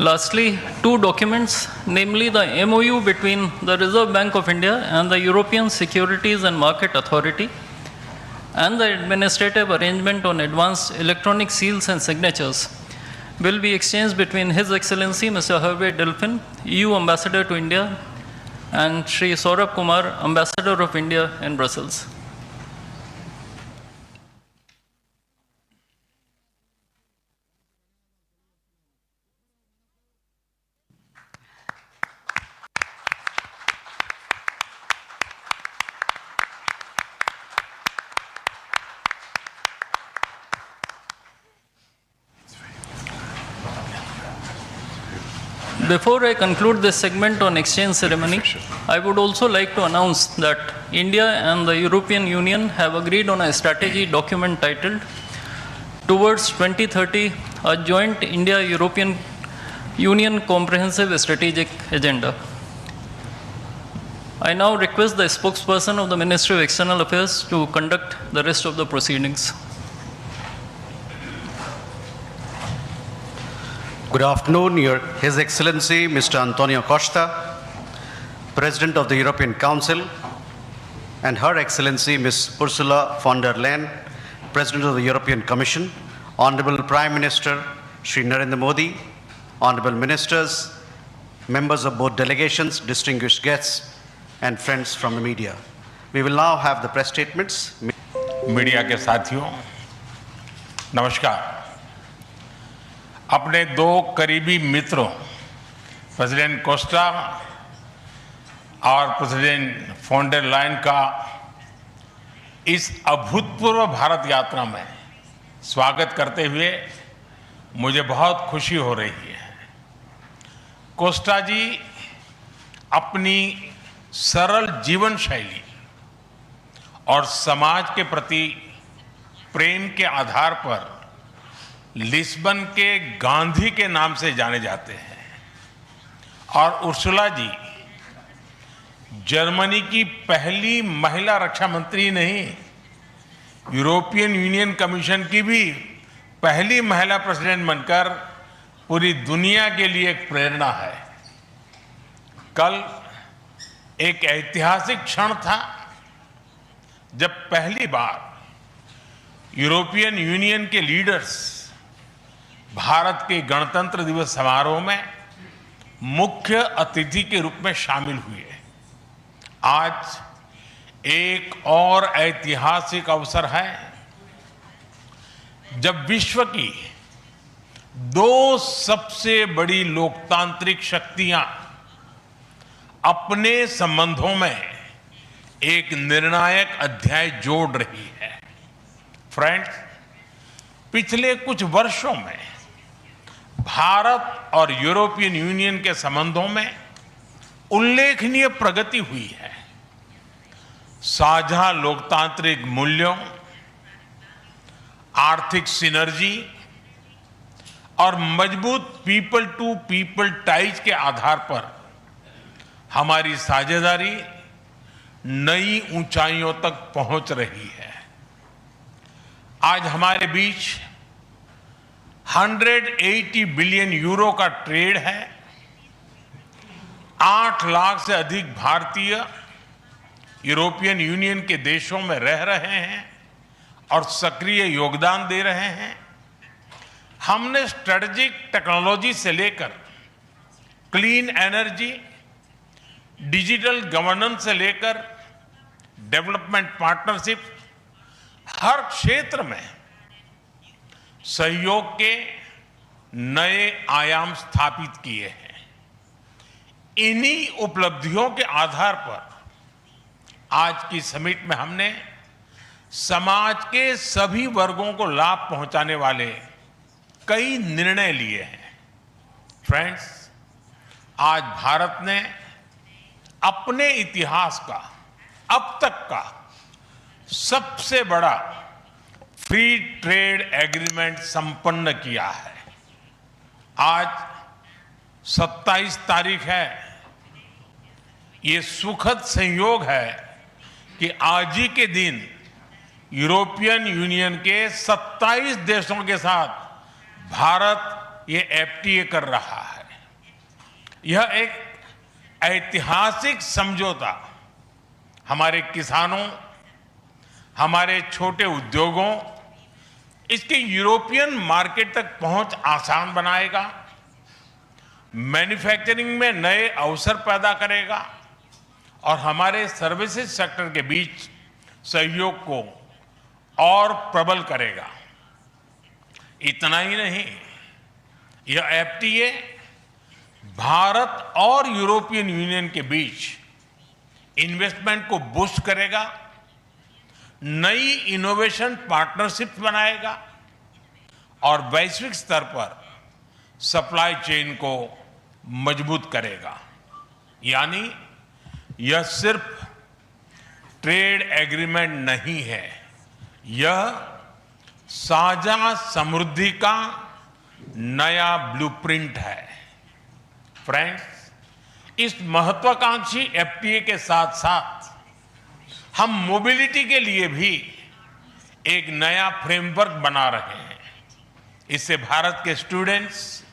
Lastly, two documents, namely the MOU between the Reserve Bank of India and the European Securities and Market Authority and the administrative arrangement on advanced electronic seals and signatures, will be exchanged between His Excellency Mr. Hervé Delphin, EU Ambassador to India, and Shri Saurabh Kumar, Ambassador of India in Brussels. Before I conclude this segment on exchange ceremony, I would also like to announce that India and the European Union have agreed on a strategy document titled Towards 2030, a joint India-European Union comprehensive strategic agenda. I now request the spokesperson of the Ministry of External Affairs to conduct the rest of the proceedings. Good afternoon, His Excellency Mr. Antonio Costa, President of the European Council, and Her Excellency Ms. Ursula von der Leyen, President of the European Commission, Honorable Prime Minister Shri Narendra Modi, Honorable Ministers, members of both delegations, distinguished guests, and friends from the media. We will now have the press statements. Media के साथियों, नमस्कार। अपने दो करीबी मित्रों president Costa और president von der lion का इस अभूतपूर्व भारत यात्रा में स्वागत करते हुए मुझे बहुत खुशी हो रही है। कोस्टा जी अपनी सरल जीवन शैली और समाज के प्रति प्रेम के आधार पर लिस्बन के गांधी के नाम से जाने जाते हैं और उर्सुला जी जर्मनी की पहली महिला रक्षा मंत्री नहीं, यूरोपियन यूनियन कमीशन की भी पहली महिला प्रेसिडेंट बनकर पूरी दुनिया के लिए एक प्रेरणा है। कल एक ऐतिहासिक क्षण था जब पहली बार यूरोपियन यूनियन के लीडर्स भारत के गणतंत्र दिवस समारोह में मुख्य अतिथि के रूप में शामिल हुए। आज एक और ऐतिहासिक अवसर है जब विश्व की दो सबसे बड़ी लोकतांत्रिक शक्तियां अपने संबंधों में एक निर्णायक अध्याय जोड़ रही है। फ्रेंड्स, पिछले कुछ वर्षों में भारत और यूरोपियन यूनियन के संबंधों में उल्लेखनीय प्रगति हुई है। साझा लोकतांत्रिक मूल्यों, आर्थिक सिनर्जी और मजबूत पीपल टू पीपल टाइज के आधार पर हमारी साझेदारी नई ऊंचाइयों तक पहुंच रही है। आज हमारे बीच 180 बिलियन यूरो का ट्रेड है। 8 लाख से अधिक भारतीय यूरोपियन यूनियन के देशों में रह रहे हैं और सक्रिय योगदान दे रहे हैं। हमने स्ट्रेटेजिक टेक्नोलॉजी से लेकर क्लीन एनर्जी, डिजिटल गवर्नेंस से लेकर डेवलपमेंट पार्टनरशिप, हर क्षेत्र में सहयोग के नए आयाम स्थापित किए हैं। इन्हीं उपलब्धियों के आधार पर आज की समिट में हमने समाज के सभी वर्गों को लाभ पहुंचाने वाले कई निर्णय लिए हैं। फ्रेंड्स, आज भारत ने अपने इतिहास का अब तक का सबसे बड़ा फ्री ट्रेड एग्रीमेंट संपन्न किया है। आज 27 तारीख है। ये सुखद संयोग है कि आज ही के दिन यूरोपियन यूनियन के 27 देशों के साथ भारत ये एफटीए कर रहा है। यह एक ऐतिहासिक समझौता हमारे किसानों, हमारे छोटे उद्योगों, इसके यूरोपियन मार्केट तक पहुंच आसान बनाएगा, मैन्युफैक्चरिंग में नए अवसर पैदा करेगा और हमारे सर्विसेज सेक्टर के बीच सहयोग को और प्रबल करेगा। इतना ही नहीं, यह एफटीए भारत और यूरोपियन यूनियन के बीच इन्वेस्टमेंट को बूस्ट करेगा, नई इनोवेशन पार्टनरशिप बनाएगा और वैश्विक स्तर पर सप्लाई चेन को मजबूत करेगा। यानी यह सिर्फ ट्रेड एग्रीमेंट नहीं है, यह साझा समृद्धि का नया ब्लूप्रिंट है। फ्रेंड्स, इस महत्वाकांक्षी एफटीए के साथ साथ हम मोबिलिटी के लिए भी एक नया फ्रेमवर्क बना रहे हैं। इससे भारत के स्टूडेंट्स,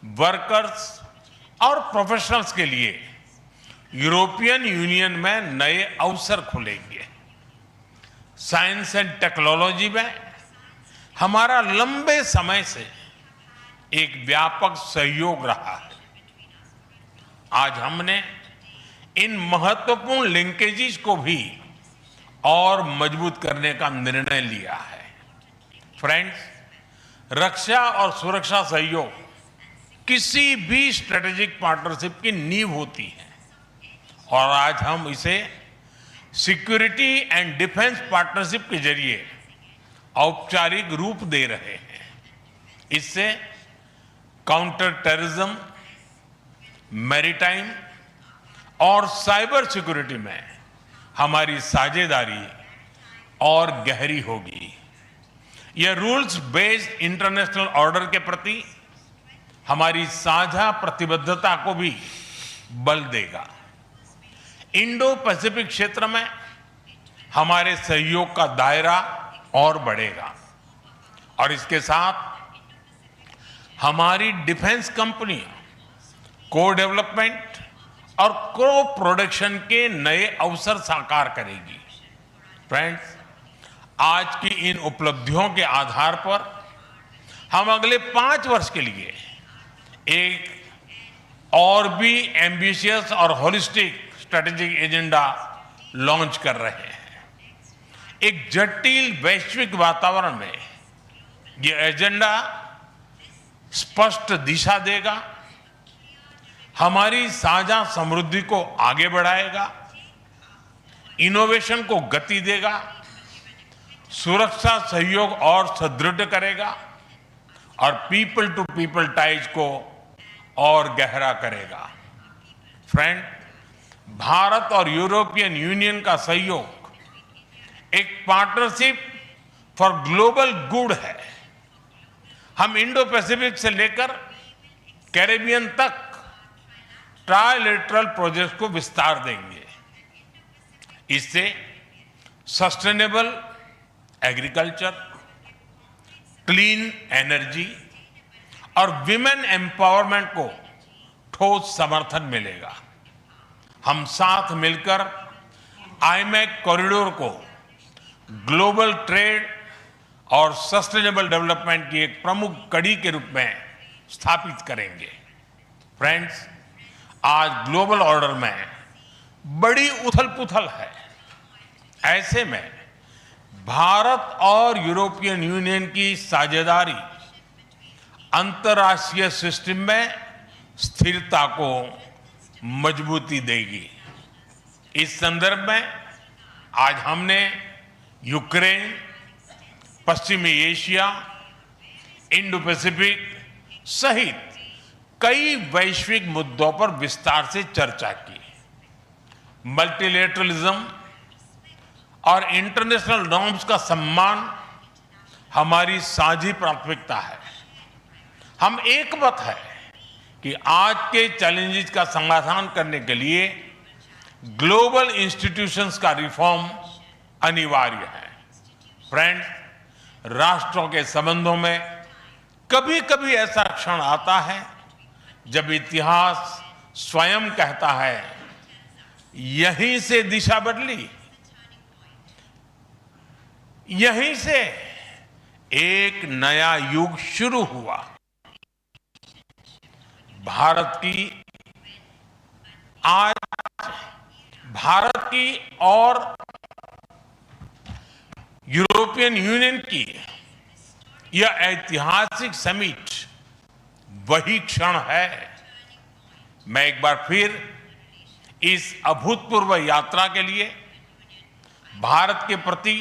वर्कर्स और प्रोफेशनल्स के लिए यूरोपियन यूनियन में नए अवसर खुलेंगे। साइंस एंड टेक्नोलॉजी में हमारा लंबे समय से एक व्यापक सहयोग रहा है। आज हमने इन महत्वपूर्ण लिंकेजेस को भी और मजबूत करने का निर्णय लिया है। फ्रेंड्स, रक्षा और सुरक्षा सहयोग किसी भी स्ट्रेटेजिक पार्टनरशिप की नींव होती है और आज हम इसे सिक्योरिटी एंड डिफेंस पार्टनरशिप के जरिए औपचारिक रूप दे रहे हैं। इससे काउंटर टेररिज्म, मैरीटाइम और साइबर सिक्योरिटी में हमारी साझेदारी और गहरी होगी। यह रूल्स बेस्ड इंटरनेशनल ऑर्डर के प्रति हमारी साझा प्रतिबद्धता को भी बल देगा। इंडो पैसिफिक क्षेत्र में हमारे सहयोग का दायरा और बढ़ेगा और इसके साथ हमारी डिफेंस कंपनियां को डेवलपमेंट और को प्रोडक्शन के नए अवसर साकार करेगी। फ्रेंड्स, आज की इन उपलब्धियों के आधार पर हम अगले 5 वर्ष के लिए एक और भी एम्बिशियस और होलिस्टिक स्ट्रेटेजिक एजेंडा लॉन्च कर रहे हैं। एक जटिल वैश्विक वातावरण में यह एजेंडा स्पष्ट दिशा देगा, हमारी साझा समृद्धि को आगे बढ़ाएगा, इनोवेशन को गति देगा, सुरक्षा सहयोग और सुदृढ़ करेगा और पीपल टू पीपल टाइज को और गहरा करेगा। फ्रेंड, भारत और यूरोपियन यूनियन का सहयोग एक पार्टनरशिप फॉर ग्लोबल गुड है। हम इंडो पैसिफिक से लेकर कैरेबियन तक ट्राइलेटरल प्रोजेक्ट को विस्तार देंगे। इससे सस्टेनेबल एग्रीकल्चर, क्लीन एनर्जी और विमेन एम्पावरमेंट को ठोस समर्थन मिलेगा। हम साथ मिलकर आईमैक कॉरिडोर को ग्लोबल ट्रेड और सस्टेनेबल डेवलपमेंट की एक प्रमुख कड़ी के रूप में स्थापित करेंगे। फ्रेंड्स, आज ग्लोबल ऑर्डर में बड़ी उथल-पुथल है। ऐसे में भारत और यूरोपियन यूनियन की साझेदारी अंतर्राष्ट्रीय सिस्टम में स्थिरता को मजबूती देगी। इस संदर्भ में आज हमने यूक्रेन, पश्चिमी एशिया, इंडो पैसिफिक सहित कई वैश्विक मुद्दों पर विस्तार से चर्चा की। मल्टीलेटरलिज्म और इंटरनेशनल नॉर्म्स का सम्मान हमारी साझी प्राथमिकता है। हम एकमत है कि आज के चैलेंजेस का समाधान करने के लिए ग्लोबल इंस्टीट्यूशंस का रिफॉर्म अनिवार्य है। फ्रेंड्स, राष्ट्रों के संबंधों में कभी कभी ऐसा क्षण आता है जब इतिहास स्वयं कहता है, यहीं से दिशा बदली, यहीं से एक नया युग शुरू हुआ। भारत की और यूरोपियन यूनियन की यह ऐतिहासिक समिट वही क्षण है। मैं एक बार फिर इस अभूतपूर्व यात्रा के लिए, भारत के प्रति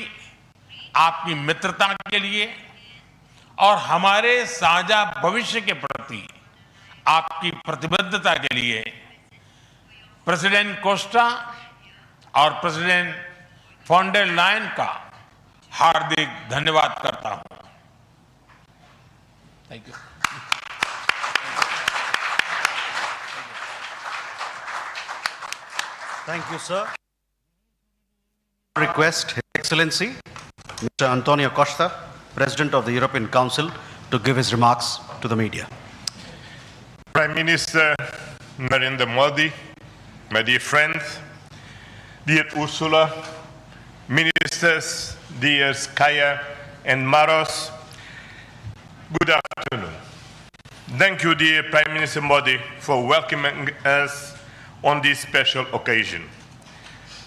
आपकी मित्रता के लिए और हमारे साझा भविष्य के प्रति आपकी प्रतिबद्धता के लिए प्रेसिडेंट कोस्टा और प्रेसिडेंट फॉन डेर लायन का हार्दिक धन्यवाद करता हूं। Thank you. Thank you, sir. Request His Excellency, Mr. Antonio Costa, President of the European Council, to give his remarks to the media. Prime Minister Narendra Modi, my dear friends, dear Ursula, Ministers, dear Kaya and Maros, good afternoon. Thank you, dear Prime Minister Modi, for welcoming us on this special occasion.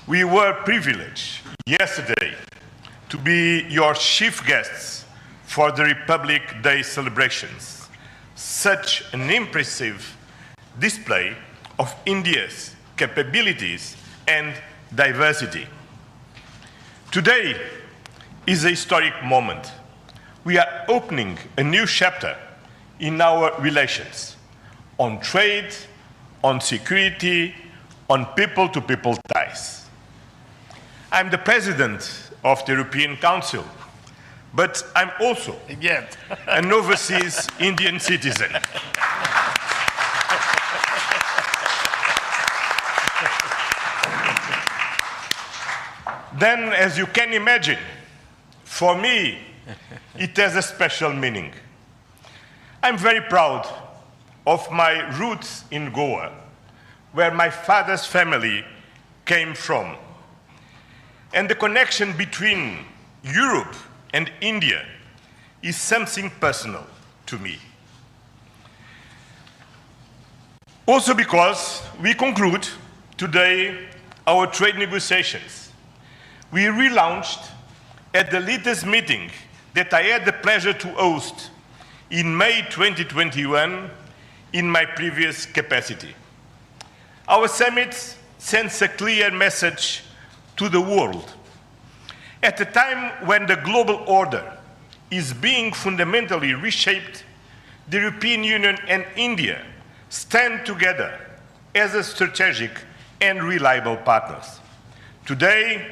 We were privileged yesterday to be your chief guests for the Republic Day celebrations. Such an impressive display of India's capabilities and diversity. Today is a historic moment. We are opening a new chapter in our relations on trade, on security, on people-to-people ties. I'm the president of the European Council, but I'm also an overseas Indian citizen. Then, as you can imagine, for me, it has a special meaning. I'm very proud of my roots in Goa, where my father's family came from. And the connection between Europe and India is something personal to me. Also because we conclude today our trade negotiations. We relaunched at the latest meeting that I had the pleasure to host in May 2021 in my previous capacity. Our summit sends a clear message to the world. At a time when the global order is being fundamentally reshaped, the European Union and India stand together as a strategic and reliable partners. Today,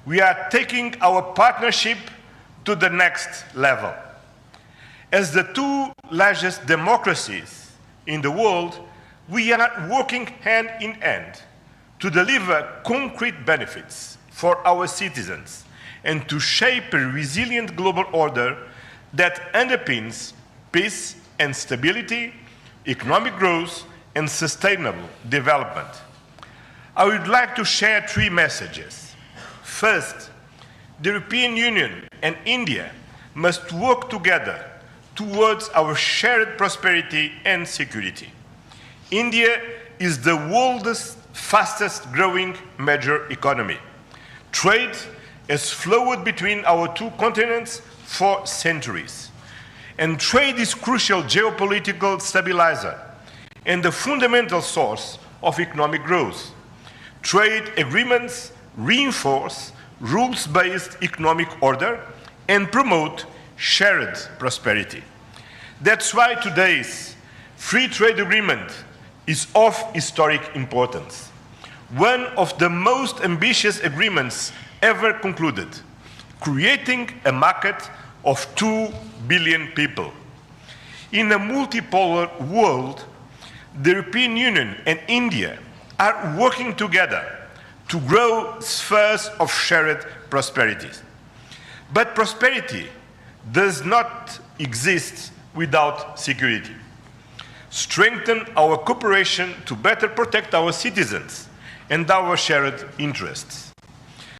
we are taking our partnership to the next level. As the two largest democracies in the world, we are working hand in hand to deliver concrete benefits for our citizens and to shape a resilient global order that underpins peace and stability, economic growth, and sustainable development. I would like to share three messages. First, the European Union and India must work together towards our shared prosperity and security. India is the world's fastest growing major economy. Trade has flowed between our two continents for centuries. And trade is crucial geopolitical stabilizer and the fundamental source of economic growth. Trade agreements reinforce rules-based economic order and promote shared prosperity. That's why today's free trade agreement is of historic importance. One of the most ambitious agreements ever concluded, creating a market of 2 billion people. In a multipolar world, the European Union and India are working together to grow spheres of shared prosperity. But prosperity does not exist without security. strengthen our cooperation to better protect our citizens and our shared interests.